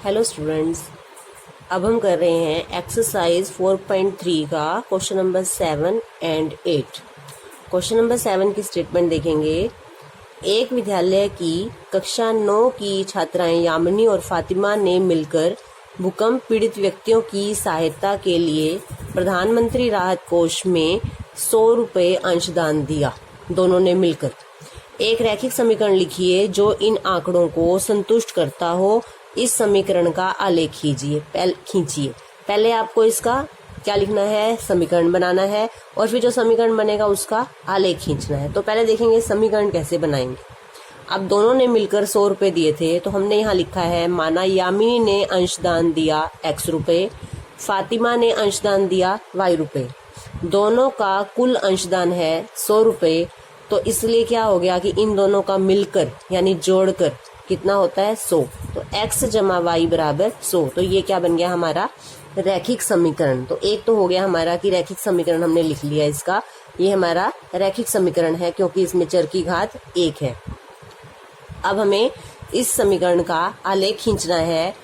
Hello students, अब हम कर रहे हैं एक्सरसाइज 4.3 का question number 7 and 8। Question number 7 की स्टेटमेंट देखेंगे। एक विद्यालय की कक्षा 9 की छात्राएं यामिनी और फातिमा ने मिलकर भूकंप पीड़ित व्यक्तियों की सहायता के लिए प्रधानमंत्री राहत कोष में 100 रुपये अंशदान दिया। दोनों ने मिलकर एक रैखिक समीकरण लिखिए जो इन आंकड़ों को संतुष्ट करता हो। इस समीकरण का आलेख खींचिए। पहले आपको इसका क्या लिखना है, समीकरण बनाना है, और फिर जो समीकरण बनेगा उसका आलेख खींचना है। तो पहले देखेंगे समीकरण कैसे बनाएंगे। अब दोनों ने मिलकर 100 रुपए दिए थे, तो हमने यहाँ लिखा है माना यामिनी ने अंशदान दिया x रुपए, फातिमा ने अंशदान दिया y रुपए। दोनों का कुल अंशदान है 100 रुपए। तो इसलिए क्या हो गया कि इन दोनों का मिलकर यानी जोड़कर कितना होता है 100। तो x जमा y बराबर 100। तो ये क्या बन गया हमारा रैखिक समीकरण। तो एक तो हो गया हमारा कि रैखिक समीकरण हमने लिख लिया इसका, ये हमारा रैखिक समीकरण है क्योंकि इसमें चर की घात 1 है। अब हमें इस समीकरण का आलेख खींचना है।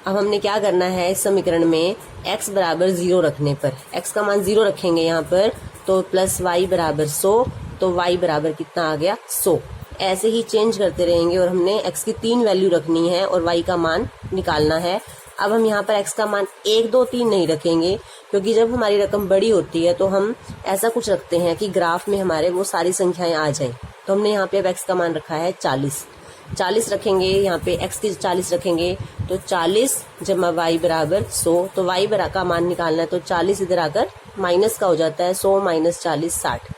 अब हमने क्या करना है, इस समीकरण में x बराबर 0 रखने पर x का मान 0 रखेंगे यहाँ पर, तो प्लस y बराबर 100। तो y बराबर कितना आ गया 100। ऐसे ही चेंज करते रहेंगे और हमने x की 3 वैल्यू रखनी है और y का मान निकालना है। अब हम यहाँ पर x का मान 1 2 3 नहीं रखेंगे क्योंकि जब हमारी रकम बड़ी होती है तो हम ऐसा कुछ रखते हैं कि ग्राफ में हमारे वो सारी संख्याएं आ जाएं। तो हमने यहाँ पे अब x का मान रखा है 40 रखेंगे, यहाँ पे x की 40 रखेंगे। तो 40 जमा y बराबर 100। तो y बराबर का मान निकालना है, तो 40 इधर आकर माइनस का हो जाता है, 100 माइनस 40 60।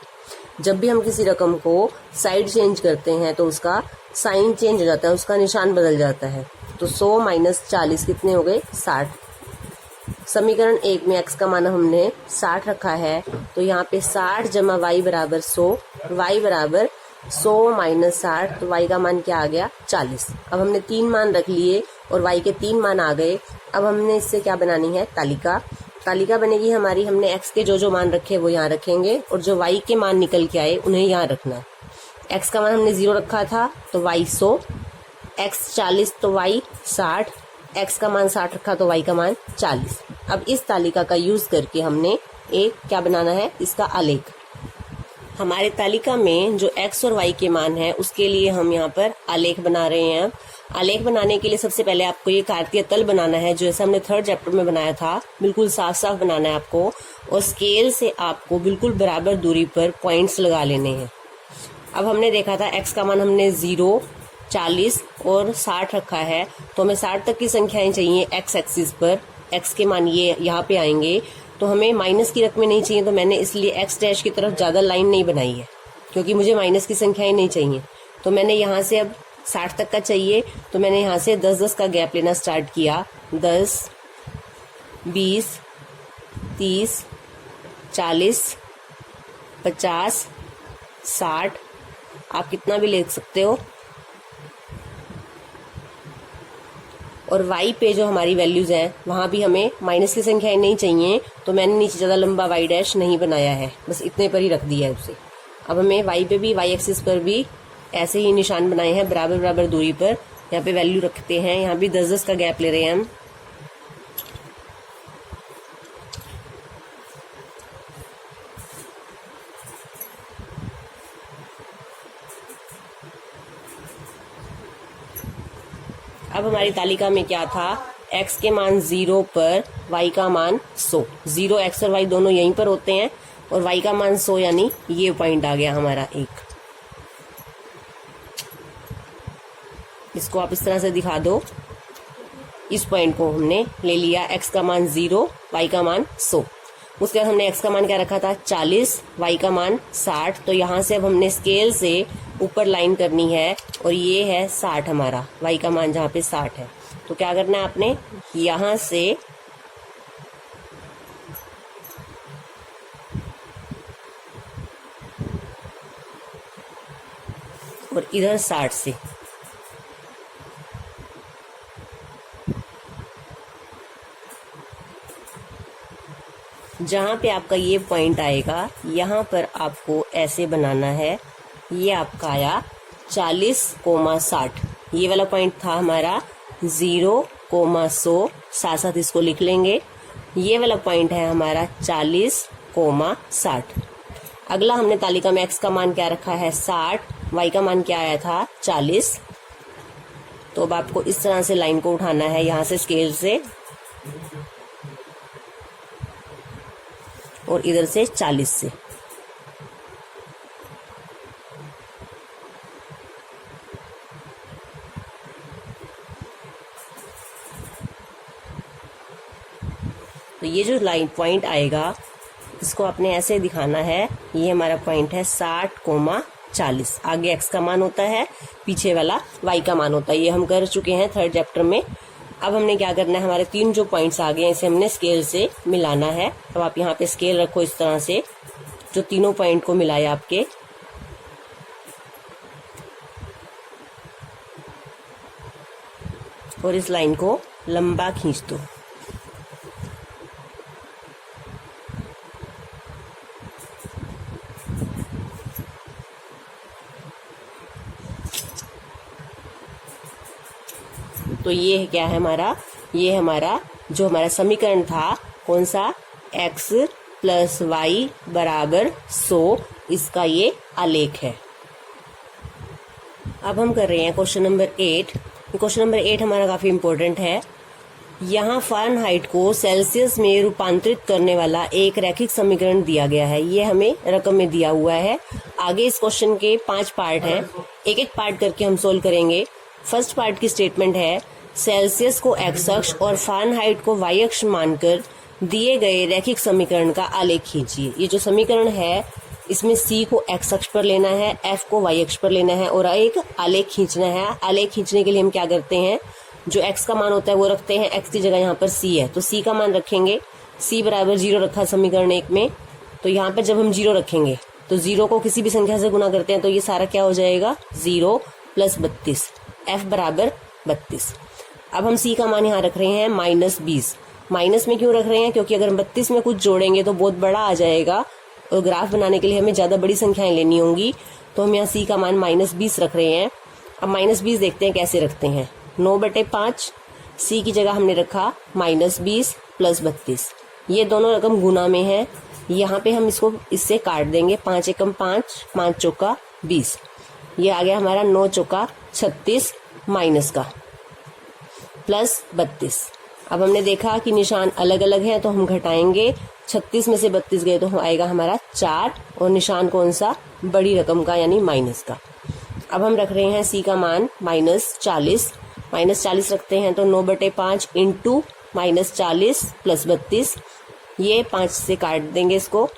जब भी हम किसी रकम को साइड चेंज करते हैं तो उसका साइन चेंज हो जाता है, उसका निशान बदल जाता है। तो 100 माइनस 40 कितने हो गए 60। समीकरण 1 में x का मान हमने 60 रखा है, तो यहाँ पे 60 जमा y बराबर 100, y बराबर 100 माइनस 60। तो y का मान क्या आ गया 40। अब हमने 3 मान रख लिए और y के 3 मान आ गए। अब हमने इससे क्या बनानी है, तालिका बनेगी हमारी। हमने x के जो मान रखे वो यहाँ रखेंगे और जो y के मान निकल के आए उन्हें यहाँ रखना है। x का मान हमने 0 रखा था तो y 100, x 40 तो y 60, x का मान 60 रखा तो y का मान 40। अब इस तालिका का यूज करके हमने एक क्या बनाना है, इसका आलेख। हमारे तालिका में जो x और y के मान है उसके लिए हम यहाँ पर आलेख बना रहे हैं। आलेख बनाने के लिए सबसे पहले आपको ये कार्तीय तल बनाना है, जो ऐसा हमने 3rd चैप्टर में बनाया था। बिल्कुल साफ साफ बनाना है आपको, और स्केल से आपको बिल्कुल बराबर दूरी पर पॉइंट्स लगा लेने हैं। अब हमने देखा था x का मान हमने 0, 40 और 60 रखा है, तो हमें 60 तक की संख्याएं चाहिए x एक्सिस पर। x के मान ये यहाँ पे आएंगे, तो हमें माइनस की रकमें नहीं चाहिए। तो मैंने इसलिए x डैश की तरफ ज़्यादा लाइन नहीं बनाई है क्योंकि मुझे माइनस की संख्याएं नहीं चाहिए। तो मैंने यहाँ से अब 60 तक का चाहिए, तो मैंने यहाँ से 10-10 का गैप लेना स्टार्ट किया। 10, 20, 30, 40, 50, 60, आप कितना भी ले सकते हो। और y पे जो हमारी वैल्यूज हैं वहाँ भी हमें माइनस की संख्याएं नहीं चाहिए, तो मैंने नीचे ज़्यादा लंबा y डैश नहीं बनाया है, बस इतने पर ही रख दिया है उसे। अब हमें y पे भी, y एक्सिस पर भी ऐसे ही निशान बनाए हैं बराबर बराबर दूरी पर। यहाँ पे वैल्यू रखते हैं, यहाँ भी 10-10 का गैप ले रहे हैं हम। अब हमारी तालिका में क्या था, x के मान 0 पर y का मान 100। 0 x और y दोनों यहीं पर होते हैं और y का मान 100 यानी ये पॉइंट आ गया हमारा एक। इसको आप इस तरह से दिखा दो। इस पॉइंट को हमने ले लिया, x का मान 0, y का मान 100। उसके बाद हमने x का मान क्या रखा था 40, y का मान 60। तो यहाँ से अब हमने स्केल से ऊपर लाइन करनी है और ये है 60 हमारा, y का मान जहाँ पे 60 है। तो क्या करना है आपने, यहाँ से और इधर 60 से जहाँ पे आपका ये पॉइंट आएगा, यहाँ पर आपको ऐसे बनाना है। ये आपका आया 40,60। ये वाला पॉइंट था हमारा 0 40,100, साथ साथ इसको लिख लेंगे। ये वाला पॉइंट है हमारा 40,60। अगला हमने तालिका में x का मान क्या रखा है 60, y का मान क्या आया था 40। तो अब आपको इस तरह से लाइन को उठाना है यहाँ से स्केल से, और इधर से 40 से। तो ये जो लाइन पॉइंट आएगा इसको आपने ऐसे दिखाना है, ये हमारा पॉइंट है 60,40। आगे x का मान होता है, पीछे वाला y का मान होता है। ये हम कर चुके हैं 3rd चैप्टर में। अब हमने क्या करना है, हमारे 3 जो पॉइंट्स आ गए हैं इसे हमने स्केल से मिलाना है। अब आप यहाँ पे स्केल रखो इस तरह से, जो तीनों पॉइंट को मिलाए आपके। और इस लाइन को लंबा खींच दो। तो ये क्या है हमारा, ये हमारा जो हमारा समीकरण था कौन सा, x प्लस वाई बराबर 100, इसका ये आलेख है। अब हम कर रहे हैं क्वेश्चन नंबर 8। क्वेश्चन नंबर 8 हमारा काफी इंपॉर्टेंट है। यहाँ फ़ारेनहाइट को सेल्सियस में रूपांतरित करने वाला एक रैखिक समीकरण दिया गया है। ये हमें रकम में दिया हुआ है। आगे इस क्वेश्चन के 5 पार्ट हैं, एक एक पार्ट करके हम सोल्व करेंगे। फर्स्ट पार्ट की स्टेटमेंट है, सेल्सियस को x अक्ष और फ़ारेनहाइट को y अक्ष मानकर दिए गए रैखिक समीकरण का आलेख खींचिए। ये जो समीकरण है इसमें c को x अक्ष पर लेना है, f को y अक्ष पर लेना है और एक आलेख खींचना है। आलेख खींचने के लिए हम क्या करते हैं, जो x का मान होता है वो रखते हैं, x की जगह यहाँ पर c है तो c का मान रखेंगे। c बराबर 0 रखा समीकरण 1 में, तो यहाँ पर जब हम 0 रखेंगे तो 0 को किसी भी संख्या से गुना करते हैं तो ये सारा क्या हो जाएगा 0 प्लस 32, f बराबर 32। अब हम c का मान यहाँ रख रहे हैं -20। माइनस में क्यों रख रहे हैं, क्योंकि अगर हम 32 में कुछ जोड़ेंगे तो बहुत बड़ा आ जाएगा और ग्राफ बनाने के लिए हमें ज़्यादा बड़ी संख्याएं लेनी होंगी। तो हम यहाँ c का मान -20 रख रहे हैं। अब -20 देखते हैं कैसे रखते हैं। 9/5, c की जगह हमने रखा -20 प्लस 32। ये दोनों रकम गुना में है, यहाँ पे हम इसको इससे काट देंगे। 5 एकम 5, 5 चौका 20, ये आ गया हमारा 9 चौका 36 माइनस का प्लस 32। अब हमने देखा कि निशान अलग अलग हैं तो हम घटाएंगे। 36 में से 32 गए तो आएगा हमारा 4 और निशान कौन सा, बड़ी रकम का यानी माइनस का। अब हम रख रहे हैं c का मान -40। -40 रखते हैं तो 9/5 इंटू -40 प्लस 32, ये 5 से काट देंगे इसको।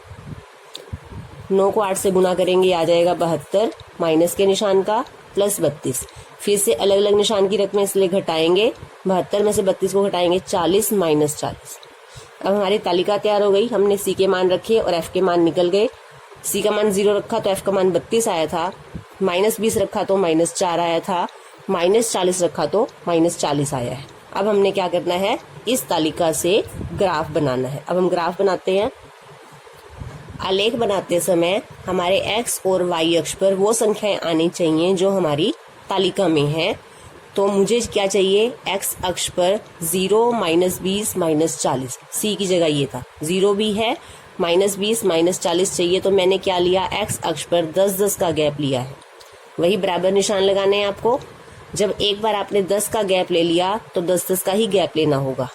9 को 8 से गुना करेंगे, आ जाएगा 72 माइनस के निशान का प्लस 32। फिर से अलग अलग निशान की रकमें इसलिए घटाएंगे। 72 में से 32 को घटाएंगे 40 माइनस 40। अब हमारी तालिका तैयार हो गई। हमने c के मान रखे और f के मान निकल गए। c का मान 0 रखा तो f का मान 32 आया था, -20 रखा तो -4 आया था, -40 रखा तो -40 आया है। अब हमने क्या करना है, इस तालिका से ग्राफ बनाना है। अब हम ग्राफ बनाते हैं। आलेख बनाते समय हमारे x और y अक्ष पर वो संख्याएं आनी चाहिए जो हमारी तालिका में है। तो मुझे क्या चाहिए, x अक्ष पर 0 -20 -40, c की जगह ये था, 0 भी है, -20 -40 चाहिए। तो मैंने क्या लिया, x अक्ष पर 10-10 का गैप लिया है। वही बराबर निशान लगाने हैं आपको। जब एक बार आपने 10 का गैप ले लिया तो 10-10 का ही गैप लेना होगा।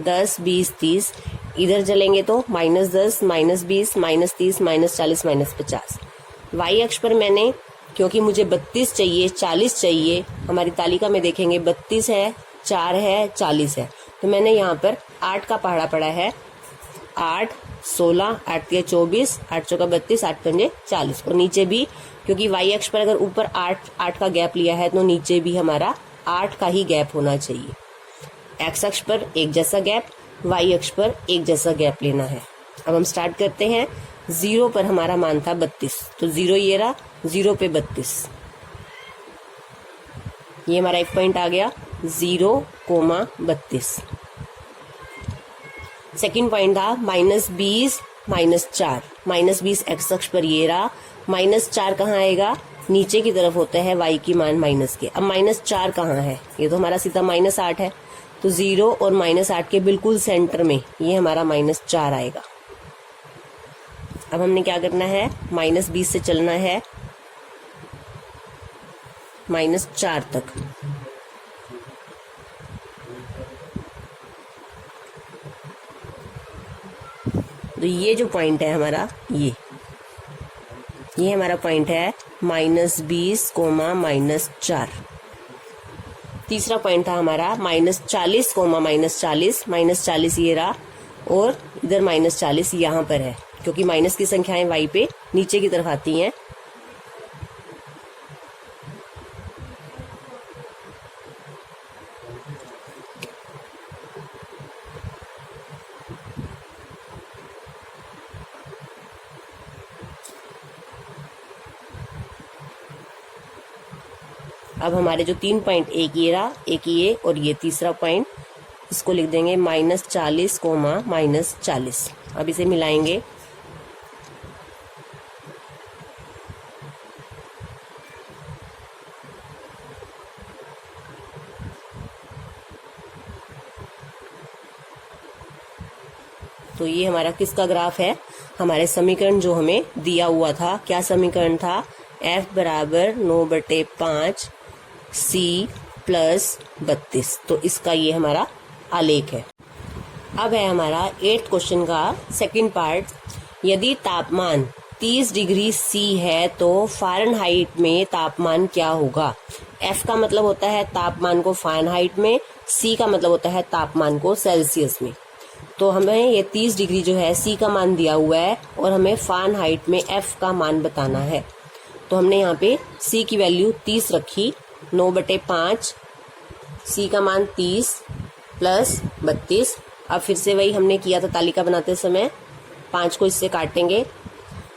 10 20 30 इधर चलेंगे तो -10 -20 -30 -40 -50। y अक्ष पर मैंने, क्योंकि मुझे 32 चाहिए 40 चाहिए, हमारी तालिका में देखेंगे 32 है, 4 है, 40 है, तो मैंने यहाँ पर 8 का पहाड़ा पड़ा है। 8 16 8 3 24 8 चौका 32 8 पंजे 40। और नीचे भी, क्योंकि y अक्ष पर अगर ऊपर 8 का गैप लिया है तो नीचे भी हमारा 8 का ही गैप होना चाहिए। x अक्ष पर एक जैसा गैप, y अक्ष पर एक जैसा गैप लेना है। अब हम स्टार्ट करते हैं। 0 पर हमारा मान था 32, तो 0 ये रहा, 0 पे 32, ये हमारा एक पॉइंट आ गया 0,32। सेकेंड पॉइंट था -20 -4, -20 x अक्ष पर ये रहा, -4 कहाँ आएगा, नीचे की तरफ होता है y की मान माइनस के। अब -4 कहाँ है, ये तो हमारा सीधा -8 है, तो तो 0 और -8 के बिल्कुल सेंटर में ये हमारा -4 आएगा। अब हमने क्या करना है, -20 से चलना है -4 तक। तो ये जो पॉइंट है हमारा, ये हमारा पॉइंट है -20, -4। तीसरा पॉइंट था हमारा -40, -40, -40 ये रहा, और इधर -40 यहाँ पर है, क्योंकि माइनस की संख्याएं y पे नीचे की तरफ आती हैं। अब हमारे जो 3 पॉइंट, एक ये रहा, एक ये, और ये तीसरा पॉइंट, इसको लिख देंगे -40, -40। अब इसे मिलाएंगे। तो ये हमारा किसका ग्राफ है, हमारे समीकरण जो हमें दिया हुआ था। क्या समीकरण था, f बराबर 9/5 c प्लस 32। तो इसका ये हमारा आलेख है। अब है हमारा 8th क्वेश्चन का सेकंड पार्ट। यदि तापमान 30 डिग्री C है तो फ़ारेनहाइट में तापमान क्या होगा। F का मतलब होता है तापमान को फ़ारेनहाइट में, C का मतलब होता है तापमान को सेल्सियस में। तो हमें ये 30 डिग्री जो है C का मान दिया हुआ है, और हमें फ़ारेनहाइट में F का मान बताना है। तो हमने यहाँ पे C की वैल्यू 30 रखी, 9/5, C का मान 30 प्लस 32। अब फिर से वही हमने किया था तालिका बनाते समय, 5 को इससे काटेंगे।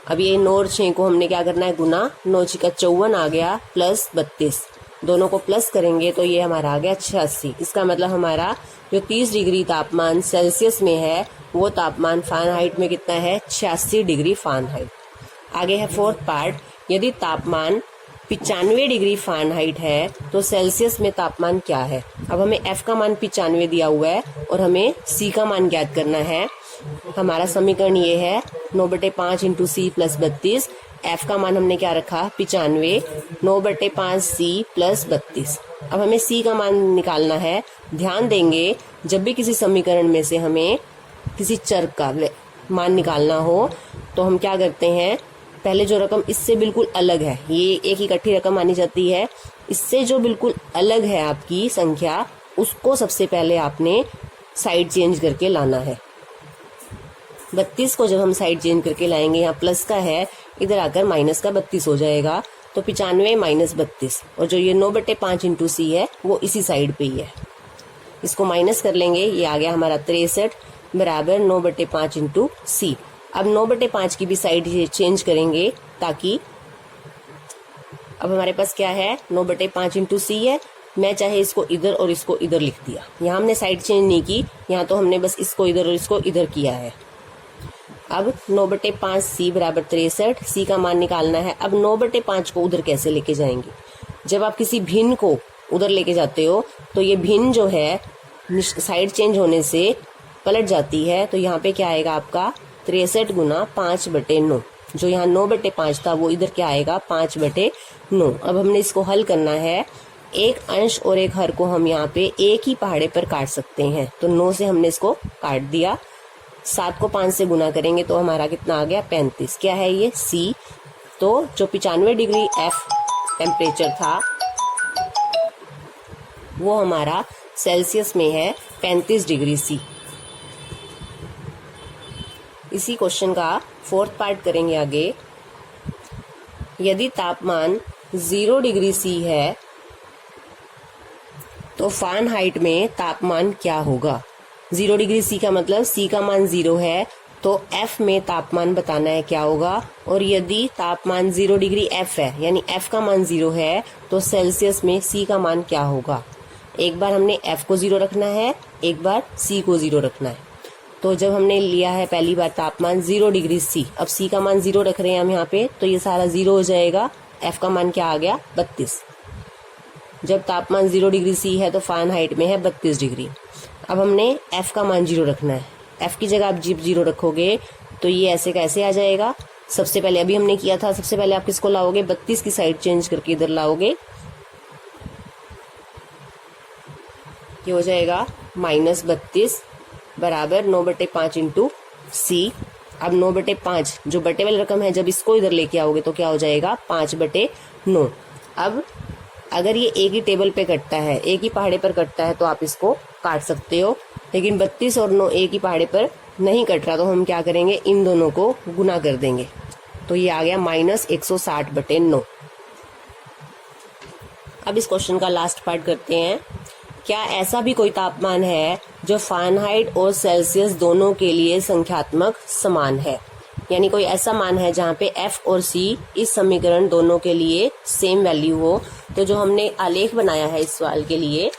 अब ये 9 और 6 को हमने क्या करना है, गुना, 9 6 का 54 आ गया, प्लस 32, दोनों को प्लस करेंगे तो ये हमारा आ गया 86। इसका मतलब हमारा जो 30 डिग्री तापमान सेल्सियस में है, वो तापमान फ़ारेनहाइट में कितना है, 86 डिग्री फ़ारेनहाइट। आगे है 4th पार्ट। यदि तापमान 95 डिग्री फ़ारेनहाइट है तो सेल्सियस में तापमान क्या है। अब हमें F का मान 95 दिया हुआ है, और हमें C का मान ज्ञात करना है। हमारा समीकरण ये है 9/5 इंटू C प्लस 32। F का मान हमने क्या रखा, 95, 9/5 C प्लस 32। अब हमें C का मान निकालना है। ध्यान देंगे, जब भी किसी समीकरण में से हमें किसी चर का मान निकालना हो तो हम क्या करते हैं, पहले जो रकम इससे बिल्कुल अलग है, ये एक इकट्ठी रकम मानी जाती है, इससे जो बिल्कुल अलग है आपकी संख्या, उसको सबसे पहले आपने साइड चेंज करके लाना है। 32 को जब हम साइड चेंज करके लाएंगे, यहाँ प्लस का है, इधर आकर माइनस का 32 हो जाएगा। तो 95 माइनस 32, और जो ये 9/5 इंटू C है वो इसी साइड पे ही है, इसको माइनस कर लेंगे, ये आ गया हमारा 63 बराबर 9/5 इंटू C। अब 9/5 की भी साइड चेंज करेंगे, ताकि अब हमारे पास क्या है, 9/5 इंटू C है। मैं चाहे इसको इधर और इसको इधर लिख दिया, यहाँ हमने साइड चेंज नहीं की, यहाँ तो हमने बस इसको इधर और इसको इधर किया है। अब 9/5 C बराबर 63, C का मान निकालना है। अब 9/5 को उधर कैसे लेके जाएंगे, जब आप किसी भिन्न को उधर लेके जाते हो तो ये भिन्न जो है साइड चेंज होने से पलट जाती है। तो यहाँ पे क्या आएगा आपका, 63 गुना 5/9। जो यहाँ 9/5 था वो इधर क्या आएगा, 5/9। अब हमने इसको हल करना है। एक अंश और एक हर को हम यहाँ पे एक ही पहाड़े पर काट सकते हैं, तो 9 से हमने इसको काट दिया। 7 को 5 से गुना करेंगे तो हमारा कितना आ गया, 35। क्या है ये, C। तो जो 95 डिग्री F टेम्परेचर था वो हमारा सेल्सियस में है 35 डिग्री C। इसी क्वेश्चन का 4th पार्ट करेंगे आगे। यदि तापमान 0 डिग्री C है तो फ़ारेनहाइट में तापमान क्या होगा। 0 डिग्री C का मतलब C का मान 0 है, तो F में तापमान बताना है क्या होगा। और यदि तापमान 0 डिग्री F है, यानी F का मान 0 है, तो सेल्सियस में C का मान क्या होगा। एक बार हमने F को 0 रखना है, एक बार C को 0 रखना है। तो जब हमने लिया है पहली बार तापमान 0 डिग्री C, अब C का मान 0 रख रहे हैं हम यहाँ पे, तो ये सारा 0 हो जाएगा। F का मान क्या आ गया, 32। जब तापमान 0 डिग्री सी है तो फ़ारेनहाइट में है 32 डिग्री। अब हमने एफ का मान 0 रखना है। एफ की जगह आप जब 0 रखोगे तो ये ऐसे कैसे आ जाएगा। सबसे पहले अभी हमने किया था, सबसे पहले आप किसको लाओगे, 32 की साइड चेंज करके इधर लाओगे, ये हो जाएगा -32 बराबर 9/5 इंटू सी। अब 9/5 जो बटे वाली रकम है, जब इसको इधर लेके आओगे तो क्या हो जाएगा 5/9। अब अगर ये एक ही टेबल पे कटता है, एक ही पहाड़े पर कटता है तो आप इसको काट सकते हो, लेकिन 32 और 9 एक ही पहाड़े पर नहीं कट रहा तो हम क्या करेंगे, इन दोनों को गुना कर देंगे। तो ये आ गया -160/9। अब इस क्वेश्चन का लास्ट पार्ट करते हैं। क्या ऐसा भी कोई तापमान है जो फ़ारेनहाइट और सेल्सियस दोनों के लिए संख्यात्मक समान है, यानी कोई ऐसा मान है जहाँ पे F और C इस समीकरण दोनों के लिए सेम वैल्यू हो। तो जो हमने आलेख बनाया है इस सवाल के लिए,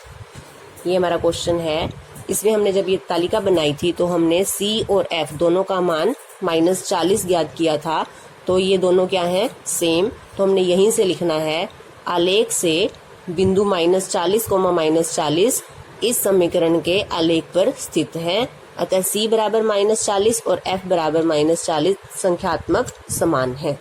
ये हमारा क्वेश्चन है, इसमें हमने जब ये तालिका बनाई थी तो हमने C और F दोनों का मान -40 ज्ञात किया था। तो ये दोनों क्या हैं, सेम। तो हमने यहीं से लिखना है, आलेख से बिंदु -40, -40 इस समीकरण के आलेख पर स्थित है। अतः C बराबर -40 और F बराबर -40 संख्यात्मक समान है।